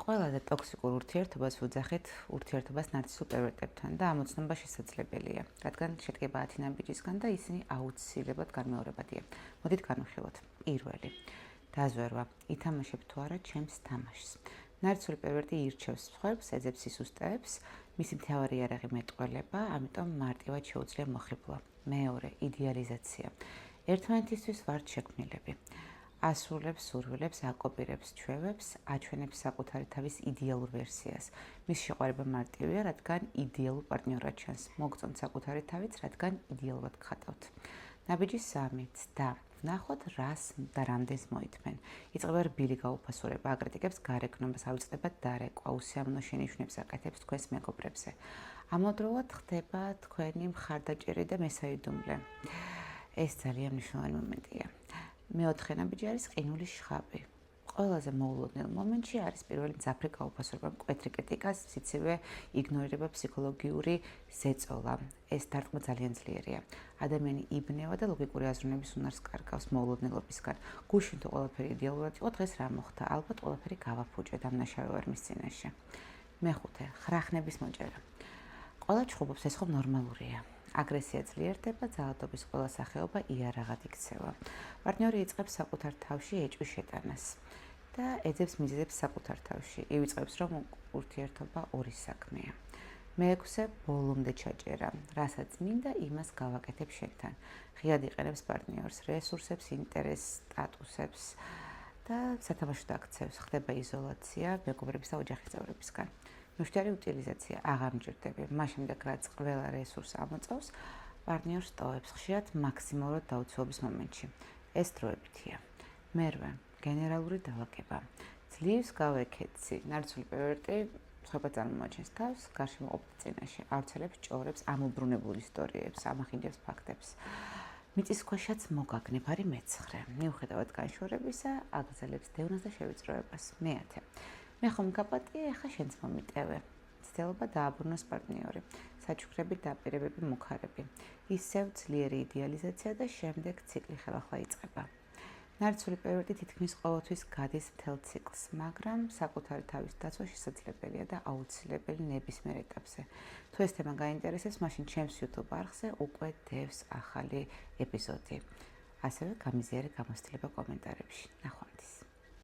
ყველაზე ტოქსიკურ ურთიერთობას ვუძახით ურთიერთობას ნარცისულ პერვერტებთან და ამოცნობა შესაძლებელია, რადგან შედგება 10 ნაბიჯისგან და ისინი აუცილებლად განმეორებადია. მოდით განვიხილოთ. პირველი. დაზვერვა. ითამაშებ თუ არა ჩემს თამაშს. ნარცისული პერვერტი ირჩევს სხვებს, ეძებს სისუსტეებს, მისი მთავარი იარაღი მეტყველება, ამიტომ მარტივად შეუძლია მოხიბლა. მეორე. იდეალიზაცია. ერთმანეთისთვის ვართ შექმნილები. ასრულებს სურვილებს, აკოპირებს ჩვევებს, აჩვენებს საკუთარი თავის idеალურ ვერსიას. მის შეყვარება მარტივია, რადგან idеალურ პარტნიორად ჩანს. მოგწონთ საკუთარი თავიც, რადგან idеალურად გხატავთ. ნაბიჯი 3. ცდა. ვნახოთ, რას და რამდენს მოითმენ. იწყება რბილი გაუფასურება, აკრიტიკებს გარეგნობას, ავიწყდება დარეკვა, უსიამოვნო შენიშვნებს აკეთებს თქვენს მეგობრებზე. ამავდროულად ხდება თქვენი მხარდაჭერი და მესაიდუმლე. ეს ძალიან მნიშვნელოვანი მომენტია. მეოთხე ნაბიჯი არის ყინულის შხაპი. ყველაზე მოულოდნელ მომენტში არის პირველი მძაფრი გაუფასურება, მკვეთრი კრიტიკა, სიცივე იგნორირება, ფსიქოლოგიური ზეწოლა. ეს დარტყმა ძალიან ძლიერია. ადამიანი იბნევა და ლოგიკური აზროვნების უნარს კარგავს მოულოდნელობისგან. გუშინ თუ ყველაფერი იდეალურად იყო, დღეს რა მოხდა? ალბათ ყველაფერი გავაფუჭე, დამნაშავე ვარ მის წინაშე. მეხუთე, ხრახნების მოჭერა. ყველა ჩხუბობს, ეს ხომ ნორმალურია. აგრესია ძლიერდება, ძალადობის ყველა სახეობა იარაღად იქცევა. პარტნიორი იწყებს საკუთარ თავში ეჭვის შეტანას და ეძებს მიზეზებს საკუთარ თავში. ივიწყებს, რომ ურთიერთობა ორი საქმეა. მეექვსე, ბოლომდე ჩაჭერა. რასაც მინდა, იმას გავაკეთებ შენთან. ღიად იყენებს პარტნიორს, რესურსებს, ინტერესს, სტატუსებს და სათამაშოდ აქცევს. ხდება იზოლაცია მეგობრების და ოჯახის წევრებისგან. მშვიდარი უტილიზაცია, აღარ მჭირდები. მას შემდეგ, რაც ყველა რესურს ამოწევს, პარტნიორს ტოვებს, ხშირად მაქსიმალურად დაუცველობის მომენტში. ეს დროებითია. მერვე, გენერალური დალაგება. ძლივს გავეკეცი. ნარცისული პერვერტი სხვათა წარმოაჩენს თავს, გარშემოყოფთა წინაშე, ავრცელებს ჭორებს, ამობრუნებულ ისტორიებს, ამახინჯებს ფაქტებს. მიწისქვეშაც მოგაგნებ, არის მეცხრე. მიუხედავად განშორებისა, აგრძელებს დევნას და შევიწროებას. მეათე. მე ხომ გაპატიე, ახლა შენც მომიტევე. ცდილობა დააბრუნოს პარტნიორი. საჩუქრები დაპირებები მუქარები. ისევ ძლიერი იდეალიზაცია და შემდეგ ციკლი ხელახლა იწყება. ნარცისული პერვერტი თითქმის ყოველთვის გადის მთელ ციკლს, მაგრამ საკუთარი თავის დაცვა შესაძლებელია და აუცილებელი ნებისმიერ ეტაპზე. თუ ეს თემა გაინტერესებს, მაშინ ჩემს YouTube არხზე უკვე დევს ახალი ეპიზოდი. ასევე გამიზიარე გამოცდილება კომენტარებში. ნახვამდის.